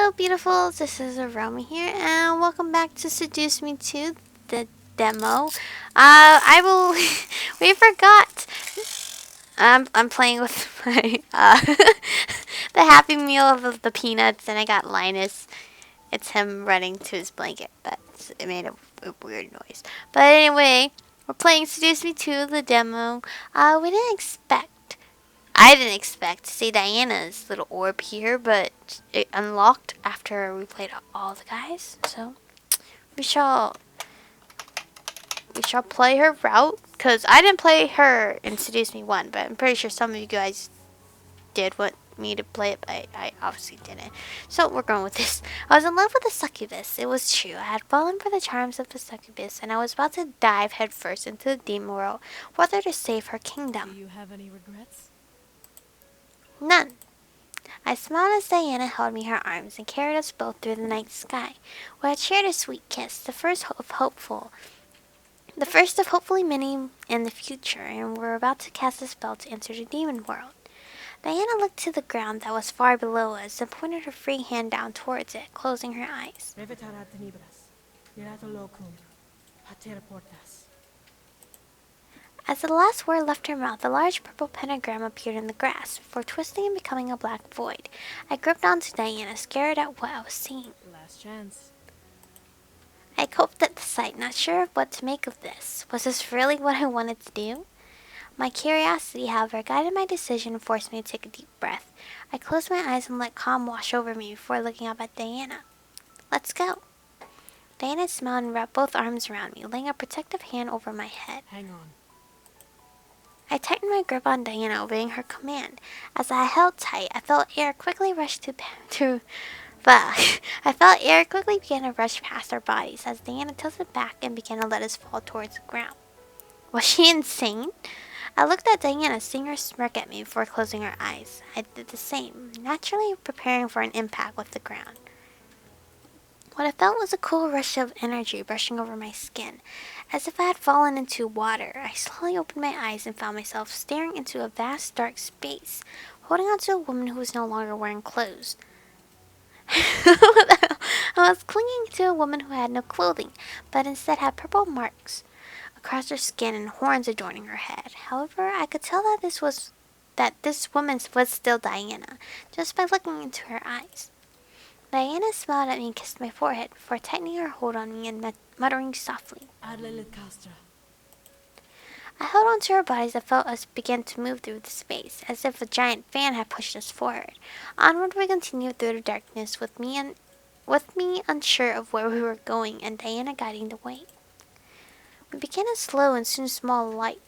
Hello beautifuls, this is Aromie here and welcome back to Seduce Me 2, the demo. We forgot. I'm playing with my, the Happy Meal of the peanuts, and I got Linus. It's him running to his blanket, but it made a weird noise. But anyway, we're playing Seduce Me 2, the demo. I didn't expect to see Diana's little orb here, but it unlocked after we played all the guys. So we shall play her route, because I didn't play her in Seduce Me 1, but I'm pretty sure some of you guys did want me to play it, but I obviously didn't. So we're going with this. I was in love with a succubus. It was true. I had fallen for the charms of the succubus, and I was about to dive headfirst into the demon world, whether to save her kingdom. Do you have any regrets? None. I smiled as Diana held me in her arms and carried us both through the night sky. We had shared a sweet kiss, the first of hopefully many in the future, and we were about to cast a spell to enter the demon world. Diana looked to the ground that was far below us and pointed her free hand down towards it, closing her eyes. As the last word left her mouth, a large purple pentagram appeared in the grass, before twisting and becoming a black void. I gripped onto Diana, scared at what I was seeing. Last chance. I gulped at the sight, not sure of what to make of this. Was this really what I wanted to do? My curiosity, however, guided my decision and forced me to take a deep breath. I closed my eyes and let calm wash over me before looking up at Diana. Let's go. Diana smiled and wrapped both arms around me, laying a protective hand over my head. Hang on. I tightened my grip on Diana, obeying her command. As I held tight, I felt air quickly begin to rush past our bodies as Diana tilted back and began to let us fall towards the ground. Was she insane? I looked at Diana, seeing her smirk at me before closing her eyes. I did the same, naturally preparing for an impact with the ground. What I felt was a cool rush of energy brushing over my skin, as if I had fallen into water. I slowly opened my eyes and found myself staring into a vast dark space, holding onto a woman who was no longer wearing clothes. I was clinging to a woman who had no clothing, but instead had purple marks across her skin and horns adorning her head. However, I could tell that this woman was still Diana, just by looking into her eyes. Diana smiled at me and kissed my forehead before tightening her hold on me and muttering softly. I held onto her body as I felt us begin to move through the space, as if a giant fan had pushed us forward. Onward we continued through the darkness, with me unsure of where we were going and Diana guiding the way. We began a slow and soon a small light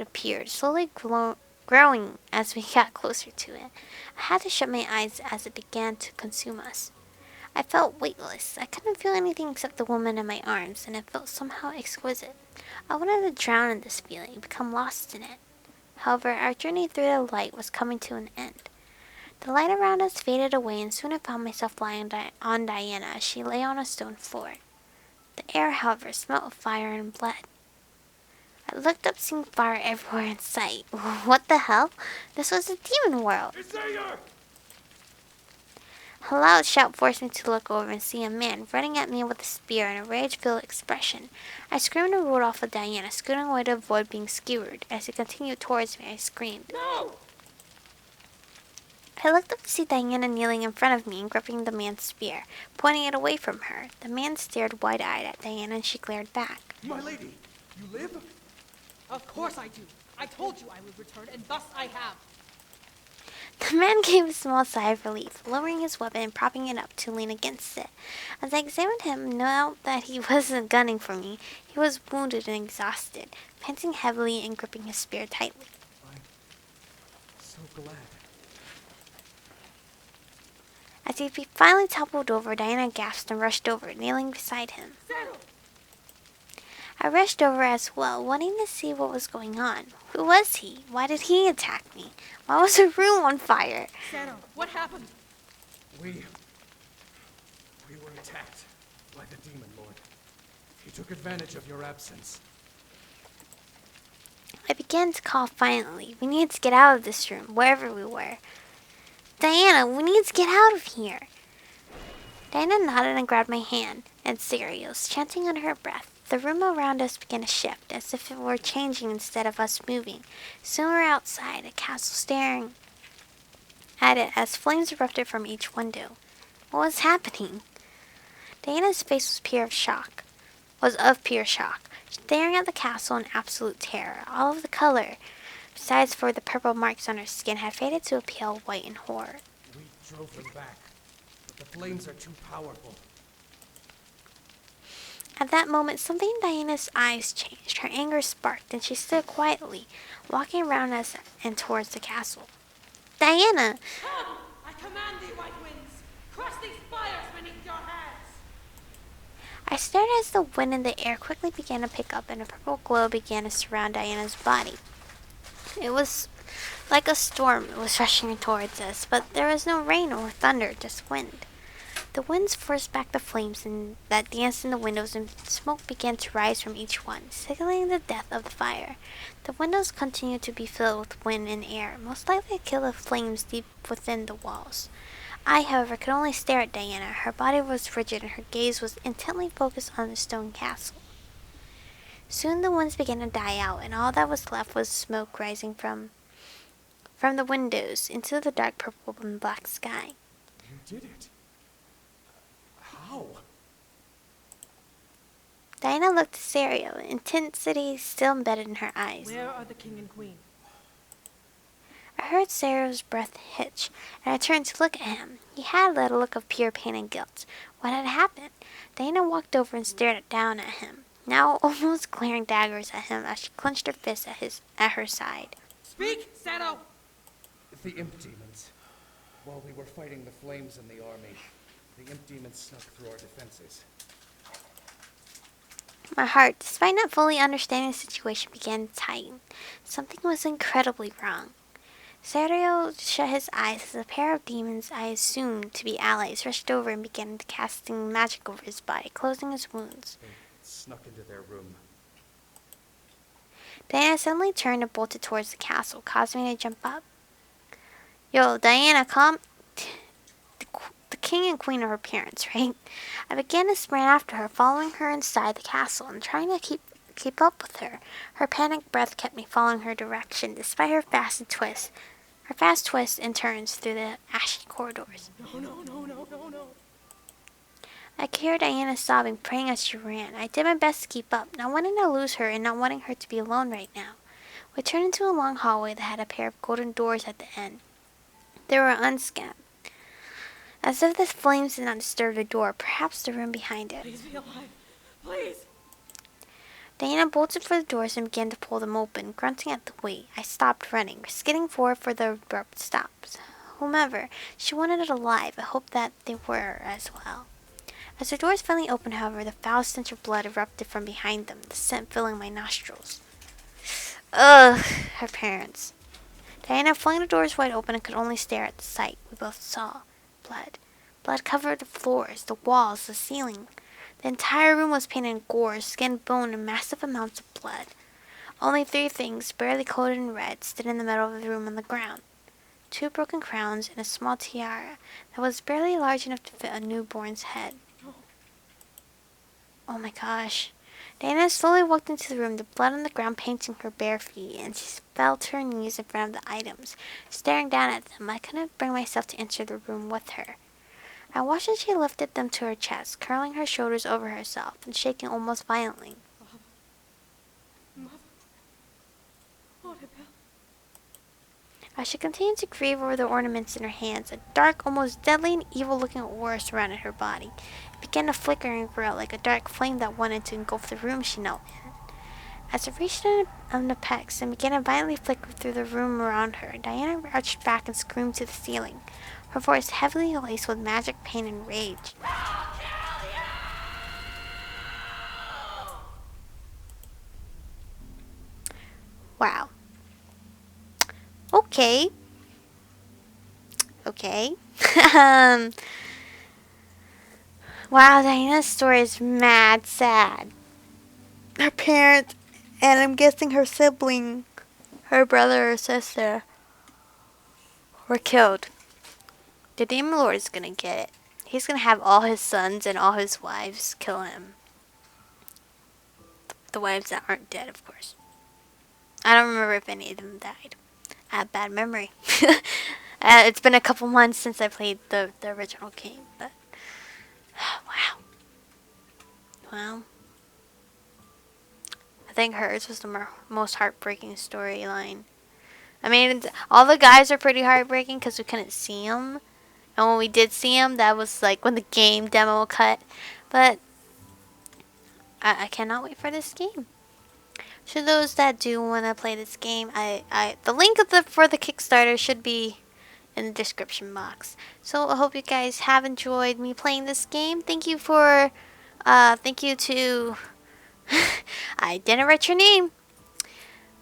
appeared, slowly growing as we got closer to it. I had to shut my eyes as it began to consume us. I felt weightless. I couldn't feel anything except the woman in my arms, and it felt somehow exquisite. I wanted to drown in this feeling, become lost in it. However, our journey through the light was coming to an end. The light around us faded away, and soon I found myself lying on Diana as she lay on a stone floor. The air, however, smelt of fire and blood. I looked up, seeing fire everywhere in sight. What the hell? This was the demon world. A loud shout forced me to look over and see a man running at me with a spear and a rage-filled expression. I screamed and rolled off of Diana, scooting away to avoid being skewered. As he continued towards me, I screamed. No! I looked up to see Diana kneeling in front of me and gripping the man's spear, pointing it away from her. The man stared wide-eyed at Diana and she glared back. My lady, you live? Of course I do. I told you I would return, and thus I have. The man gave a small sigh of relief, lowering his weapon and propping it up to lean against it. As I examined him, note that he wasn't gunning for me. He was wounded and exhausted, panting heavily and gripping his spear tightly. I'm so glad. As he finally toppled over, Diana gasped and rushed over, kneeling beside him. Settle! I rushed over as well, wanting to see what was going on. Who was he? Why did he attack me? Why was the room on fire? Settle! What happened? We were attacked by the demon lord. He took advantage of your absence. I began to cough violently. We needed to get out of this room, wherever we were. Diana, we need to get out of here. Diana nodded and grabbed my hand, and Sirius, chanting under her breath. The room around us began to shift, as if it were changing instead of us moving. Soon we were outside, a castle staring at it as flames erupted from each window. What was happening? Diana's face was of pure shock, staring at the castle in absolute terror. All of the color, besides for the purple marks on her skin, had faded to a pale white in horror. We drove them back, but the flames are too powerful. At that moment, something in Diana's eyes changed. Her anger sparked, and she stood quietly, walking around us and towards the castle. Diana! Come! I command thee, white winds! Crush these fires beneath your hands! I stared as the wind in the air quickly began to pick up, and a purple glow began to surround Diana's body. It was like a storm was rushing towards us, but there was no rain or thunder, just wind. The winds forced back the flames that danced in the windows, and smoke began to rise from each one, signaling the death of the fire. The windows continued to be filled with wind and air, most likely to kill the flames deep within the walls. I, however, could only stare at Diana. Her body was rigid, and her gaze was intently focused on the stone castle. Soon the winds began to die out, and all that was left was smoke rising from the windows into the dark purple and black sky. You did it. How? Diana looked at Sario, intensity still embedded in her eyes. Where are the king and queen? I heard Sarah's breath hitch, and I turned to look at him. He had a look of pure pain and guilt. What had happened? Diana walked over and stared down at him, now almost glaring daggers at him as she clenched her fist at her side. Speak, Sedo! The imp demons. While we were fighting the flames in the army, the imp demons snuck through our defenses. My heart, despite not fully understanding the situation, began to tighten. Something was incredibly wrong. Sario shut his eyes as a pair of demons I assumed to be allies rushed over and began casting magic over his body, closing his wounds. They snuck into their room. Diana suddenly turned and bolted towards the castle, causing me to jump up. Yo, Diana, come. The king and queen are her parents, right? I began to sprint after her, following her inside the castle and trying to keep up with her. Her panicked breath kept me following her direction, despite her fast twists and turns through the ashy corridors. No. I could hear Diana sobbing, praying as she ran. I did my best to keep up, not wanting to lose her and not wanting her to be alone right now. We turned into a long hallway that had a pair of golden doors at the end. They were unscabbed. As if the flames did not disturb the door, perhaps the room behind it. Please be alive. Please! Diana bolted for the doors and began to pull them open, grunting at the weight. I stopped running, skidding forward for the abrupt stops. Whomever, she wanted it alive. I hoped that they were as well. As the doors finally opened, however, the foul stench of blood erupted from behind them, the scent filling my nostrils. Ugh, her parents. Diana flung the doors wide open and could only stare at the sight. We both saw blood. Blood covered the floors, the walls, the ceiling. The entire room was painted in gore, skin, bone, and massive amounts of blood. Only 3 things, barely coated in red, stood in the middle of the room on the ground. 2 broken crowns and a small tiara that was barely large enough to fit a newborn's head. Oh my gosh. Diana slowly walked into the room, the blood on the ground painting her bare feet, and she fell to her knees in front of the items, staring down at them. I couldn't bring myself to enter the room with her. I watched as she lifted them to her chest, curling her shoulders over herself and shaking almost violently. Mother. What about? As she continued to grieve over the ornaments in her hands, a dark, almost deadly and evil-looking aura surrounded her body. It began to flicker and grow like a dark flame that wanted to engulf the room she knelt in. As it reached an apex and began to violently flicker through the room around her, Diana crouched back and screamed to the ceiling, her voice heavily laced with magic pain and rage. Wow. Okay. Wow, Diana's story is mad sad. Her parents, and I'm guessing her sibling, her brother or sister, were killed. The Demon Lord is gonna get it. He's gonna have all his sons and all his wives kill him. The wives that aren't dead, of course. I don't remember if any of them died. I have bad memory. It's been a couple months since I played the original game, but wow. Well, I think hers was the most heartbreaking storyline. I mean, all the guys are pretty heartbreaking because we couldn't see them. And when we did see them, that was like when the game demo cut. But I cannot wait for this game. To those that do want to play this game, the link for the Kickstarter should be in the description box. So I hope you guys have enjoyed me playing this game. Thank you to, I didn't write your name,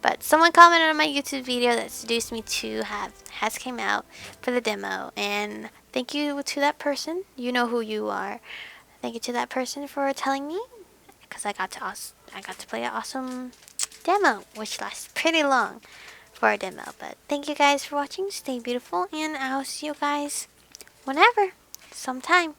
but someone commented on my YouTube video that Seduce Me 2 has came out for the demo, and thank you to that person. You know who you are. Thank you to that person for telling me, because I got to play an awesome demo, which lasts pretty long for a demo. But thank you guys for watching. Stay beautiful, and I'll see you guys whenever, sometime.